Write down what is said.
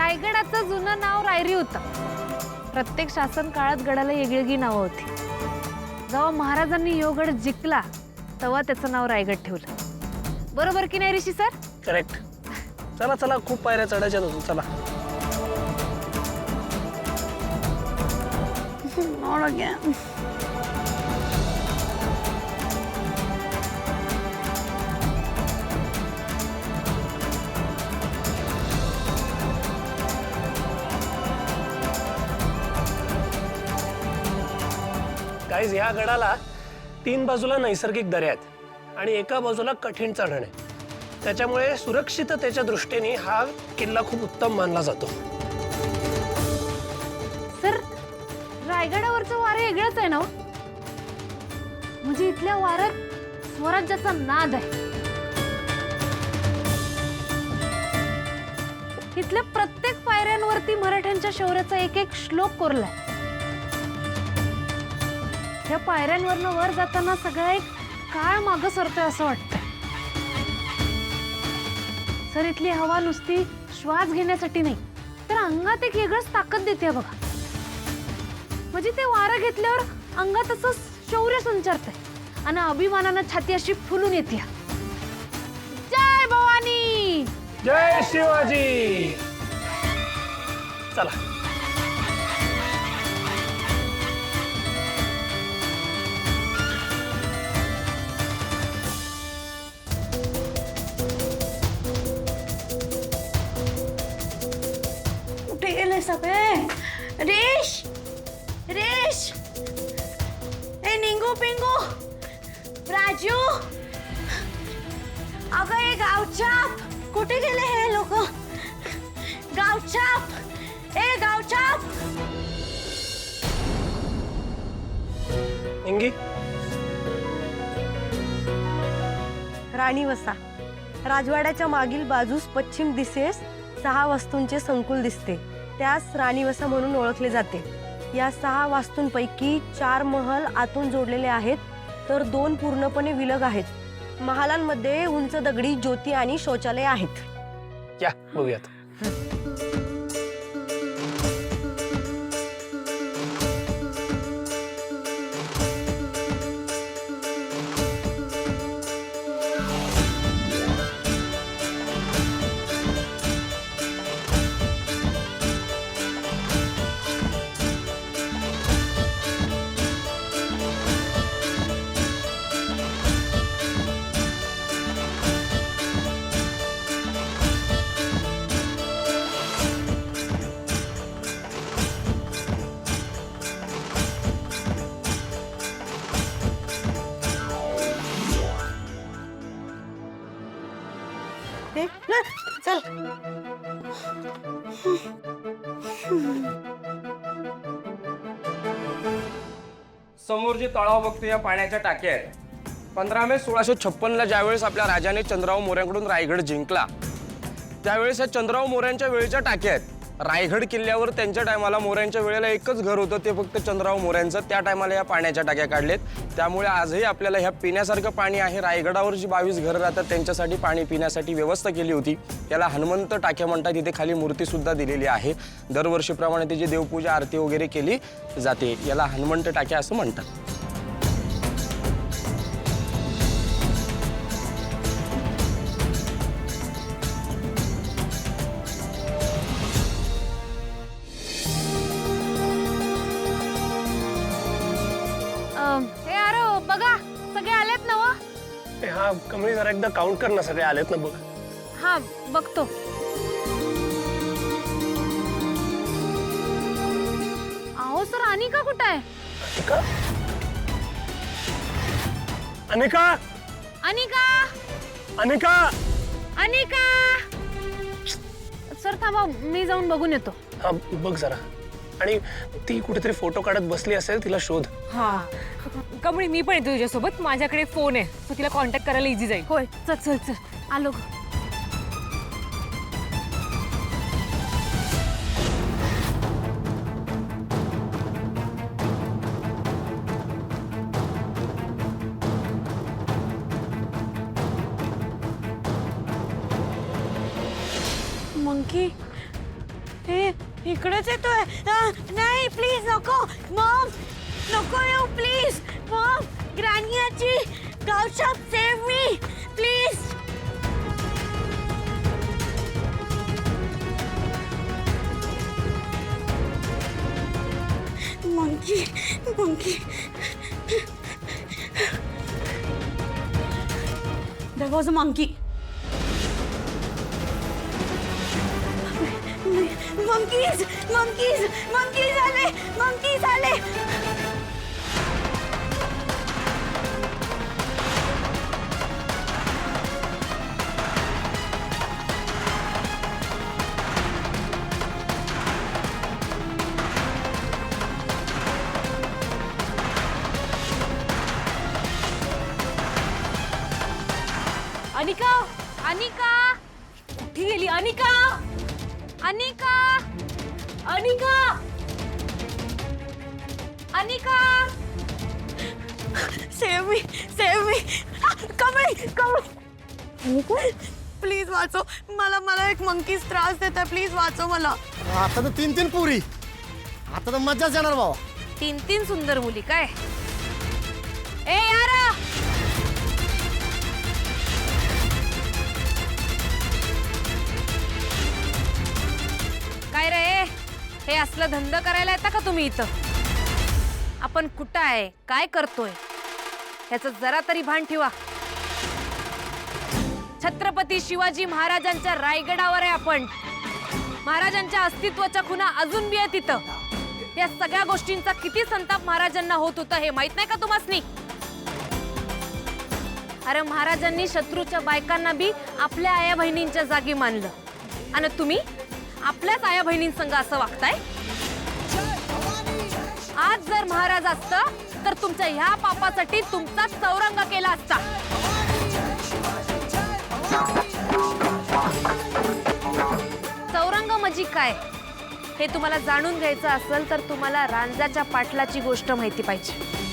रायगडाचं जुनं नाव रायरी होतं. प्रत्येक शासन काळात गडाला वेगवेगळी नावं होती. जेव्हा महाराजांनी यो गड जिंकला तेव्हा त्याचं नाव रायगड ठेवलं. बरोबर की नाही ऋषी सर? करेक्ट. चला चला, खूप पायऱ्या चढायच्या अजून. चला. गाईज, ह्या गडाला 3 बाजूला नैसर्गिक दऱ्या आहेत आणि एका बाजूला कठीण चढण आहे. त्याच्यामुळे सुरक्षिततेच्या दृष्टीने हा किल्ला खूप उत्तम मानला जातो. सर, रायगडावरचं वारं वेगळंच आहे ना? म्हणजे इथल्या वाऱ्यात स्वराज्याचा नाद आहे. इथल्या प्रत्येक पायऱ्यांवरती मराठ्यांच्या शौर्याचा एक एक श्लोक कोरलाय. या पायऱ्यांवरनं वर जाताना सगळा एक काळ मागं सरतोय असं वाटतंय. सर, इथली हवा नुसती श्वास घेण्यासाठी नाही तर अंगात एक वेगळंच ताकद देते बघा. म्हणजे ते वारं घेतल्यावर अंगात असं शौर्य संचारतंय आणि अभिमानानं छाती अशी फुलून येते. जय भवानी, जय शिवाजी. चला. कुठे गेले सगळे? रेश, रेश, ए निंगू पिंगू, राजू, अगं हे गावछाप, कुठे गेले हे लोक? गावछाप, ए गावछाप. इंगी, राणीवसा. राजवाड्याच्या मागील बाजूस पश्चिम दिशेस 6 वास्तूंचे संकुल दिसते. त्यास राणीवसा म्हणून ओळखले जाते. या 6 वास्तूंपैकी 4 महल आतून जोडलेले आहेत तर 2 पूर्णपणे विलग आहेत. महालांमध्ये उंच दगडी ज्योती आणि शौचालय आहेत. या बघूयात. चल. समोर जे तळाव बघतो या पाण्याच्या टाक्या आहेत. 15 मे 1656ला ज्यावेळेस आपल्या राजाने चंद्रराव मोऱ्यांकडून रायगड जिंकला त्यावेळेस या चंद्रराव मोऱ्यांच्या वेळेच्या टाक्या आहेत. रायगड किल्ल्यावर त्यांच्या टायमाला मोऱ्यांच्या वेळेला एकच घर होतं, ते फक्त चंद्रराव मोऱ्यांचं. त्या टायमाला या पाण्याच्या टाक्या काढलेत. त्यामुळे आजही आपल्याला ह्या पिण्यासारखं पाणी आहे. रायगडावर जी 22 घरं राहतात त्यांच्यासाठी पाणी पिण्यासाठी व्यवस्था केली होती. त्याला हनुमंत टाक्या म्हणतात. इथे खाली मूर्ती सुद्धा दिलेली आहे. दरवर्षीप्रमाणे त्याची देवपूजा आरती वगैरे केली जाते. याला हनुमंत टाक्या असं म्हणतात. बघा सगळे आलेत ना? हा कमळी, जरा एकदा काउंट कर ना, सगळे आलेत ना बघ. हा बघतो. अहो सर, अनिका कुठं आहे? अनिका, अनिका, अनिका, अनिका. सर थांबा, मी जाऊन बघून येतो. हा बघ जरा. आणि ती कुठेतरी फोटो काढत बसली असेल, तिला शोध. हा कमळी, मी पण येतो तुझ्यासोबत. माझ्याकडे फोन आहे, तो तिला कॉन्टॅक्ट करायला इझी जाईल. होय, चल चल चल, आलो. मंकी, इकडेच येतोय नाही प्लीज नको मॉम नको येऊ प्लीज मॉम ग्रॅनी आजी गावचाप save me please monkey monkey There was a monkey. Monkeys! Monkeys! Monkeys आले! Monkeys आले! अनिका अनिका कुठे गेली Anika Anika Anika Anika Save me! Save me! Kamali Kamali please वाचव मला मला एक मंकीज त्रास देत आहे प्लीज वाचव मला आता तर 3 पुरी आता तर मजाच येणार बाबा 3 सुंदर मुली काय ए यारा काय रे हे असलं धंद करायला येता का तुम्ही इथं आपण कुठं आहे काय करतोय ह्याचं जरा तरी भान ठेवा छत्रपती शिवाजी महाराजांच्या रायगडावर आहे आपण महाराजांच्या अस्तित्वाच्या खुणा अजून बी आहे तिथं या सगळ्या गोष्टींचा किती संताप महाराजांना होत होता हे माहित नाही का तुम्हासनी अरे महाराजांनी शत्रूच्या बायकांना बी आपल्या आया बहिणींच्या जागी मानलं आणि तुम्ही आपल्याच आया बहिणींसंग असं वागताय आज जर महाराज असतं तर तुमच्या ह्या पापासाठी तुमचा चौरंग केला असता चौरंग म्हणजे काय हे तुम्हाला जाणून घ्यायचं असेल तर तुम्हाला रांजाच्या पाटलाची गोष्ट माहिती पाहिजे